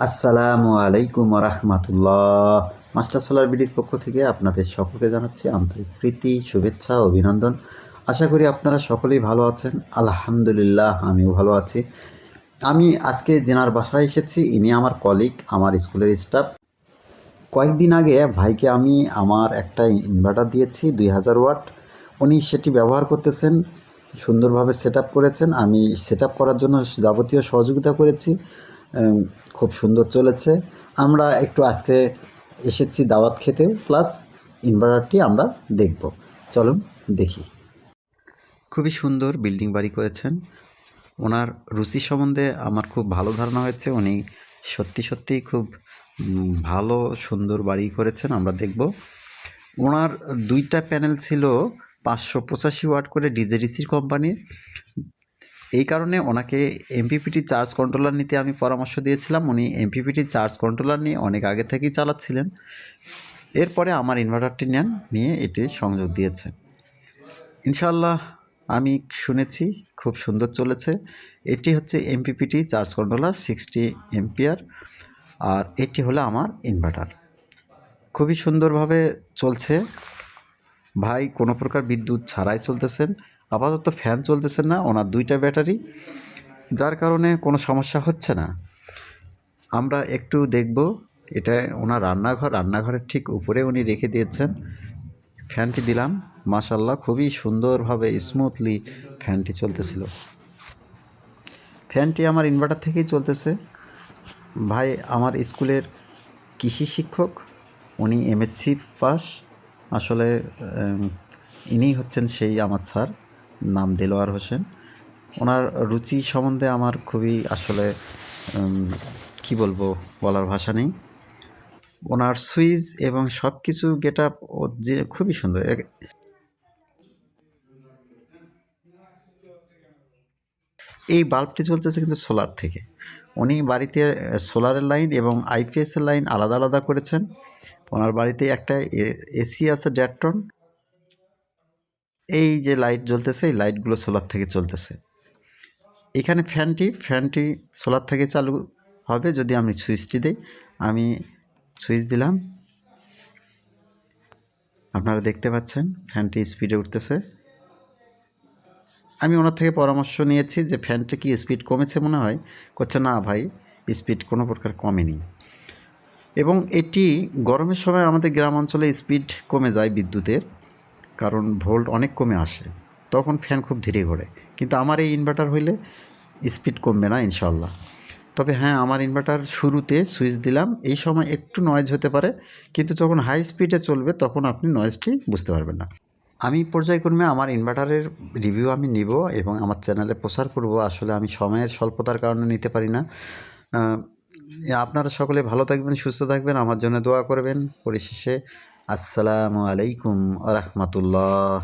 আসসালামু আলাইকুম রহমতুল্লাহ। Master solar বিডির পক্ষ থেকে আপনাদের সকলকে জানাচ্ছি আন্তরিক প্রীতি, শুভেচ্ছা, অভিনন্দন। আশা করি আপনারা সকলেই ভালো আছেন। আলহামদুলিল্লাহ, আমিও ভালো আছি। আমি আজকে জেনার বাসায় এসেছি। ইনি আমার কলিগ, আমার স্কুলের স্টাফ। কয়েকদিন আগে ভাইকে আমি আমার একটা ইনভার্টার দিয়েছি 2000 ওয়াট। উনি সেটি ব্যবহার করতেছেন, সুন্দরভাবে সেট আপ করেছেন। আমি সেট আপ করার জন্য যাবতীয় সহযোগিতা করেছি। খুব সুন্দর চলেছে। আমরা একটু আজকে এসেছি দাওয়াত খেতে, প্লাস ইনভার্টারটি আমরা দেখব। চলুন দেখি। খুবই সুন্দর বিল্ডিং বাড়ি করেছেন। ওনার রুচি সম্বন্ধে আমার খুব ভালো ধারণা হয়েছে। উনি সত্যিই খুব ভালো সুন্দর বাড়ি করেছেন। আমরা দেখব। ওনার 2টা প্যানেল ছিল 585 ওয়াট করে ডিজেডিসির কোম্পানির। এই কারণে ওনাকে এমপিপিটি চার্জ কন্ট্রোলার নিতে আমি পরামর্শ দিয়েছিলাম। উনি এমপিপিটি চার্জ কন্ট্রোলার নিয়ে অনেক আগে থেকেই চালাচ্ছিলেন। এরপরে আমার ইনভার্টারটি নিয়ে এটি সংযোগ দিয়েছেন। ইনশাআল্লাহ আমি শুনেছি খুব সুন্দর চলেছে। এটি হচ্ছে এমপিপিটি চার্জ কন্ট্রোলার 60 এম্পিয়ার, আর এটি হলো আমার ইনভার্টার। খুবই সুন্দরভাবে চলছে। ভাই কোনো প্রকার বিদ্যুৎ ছাড়াই চলতেছেন। আপাতত ফ্যান চলতেছে না, ওনার 2টা ব্যাটারি, যার কারণে কোনো সমস্যা হচ্ছে না। আমরা একটু দেখব। এটা ওনার রান্নাঘরের ঠিক উপরে উনি রেখে দিয়েছেন। ফ্যানটি দিলাম, মাশাআল্লাহ খুবই সুন্দরভাবে স্মুথলি ফ্যানটি চলতেছিল। ফ্যানটি আমার ইনভার্টার থেকেই চলতেছে। ভাই আমার স্কুলের কৃষি শিক্ষক, উনি এমএসসি পাস। আসলে ইনি হচ্ছেন সেই আমার স্যার, নাম দেলোয়ার হোসেন। ওনার রুচি সম্বন্ধে আমার খুবই আসলে কি বলবো, বলার ভাষা নেই। ওনার সুইচ এবং সব কিছু গেট আপ যে খুবই সুন্দর। এই বাল্বটি চলতেছে কিন্তু সোলার থেকে। উনি বাড়িতে সোলারের লাইন এবং আইপিএসের লাইন আলাদা আলাদা করেছেন। ওনার বাড়িতে একটা এসি আছে 1.5 টন। এই যে লাইট জ্বলতেছে, এই লাইটগুলো সোলার থেকে চলতেছে। এখানে ফ্যানটি সোলার থেকে চালু হবে যদি আমি সুইচটি দিই। আমি সুইচ দিলাম, আপনারা দেখতে পাচ্ছেন ফ্যানটি স্পিডে উঠতেছে। আমি ওনার থেকে পরামর্শ নিয়েছি যে ফ্যানটা কি স্পিড কমেছে মনে হয়। করছে না ভাই, স্পিড কোনো প্রকার কমেনি। এবং এটি গরমের সময় আমাদের গ্রাম অঞ্চলে স্পিড কমে যায় বিদ্যুতের, কারণ ভোল্ট অনেক কমে আসে, তখন ফ্যান খুব ধীরে ঘোরে। কিন্তু আমার এই ইনভার্টার হইলে স্পিড কমবে না ইনশাল্লাহ। তবে হ্যাঁ, আমার ইনভার্টার শুরুতে সুইচ দিলাম, এই সময় একটু নয়েজ হতে পারে, কিন্তু যখন হাই স্পিডে চলবে তখন আপনি নয়েজটি বুঝতে পারবেন না। আমি পর্যায়ক্রমে আমার ইনভার্টারের রিভিউ আমি নিব এবং আমার চ্যানেলে প্রচার করব। আসলে আমি সময়ের স্বল্পতার কারণে নিতে পারি না। আপনারা সকলে ভালো থাকবেন, সুস্থ থাকবেন, আমার জন্য দোয়া করবেন। পরিশেষে আসসালামু আলাইকুম ওয়া রাহমাতুল্লাহ।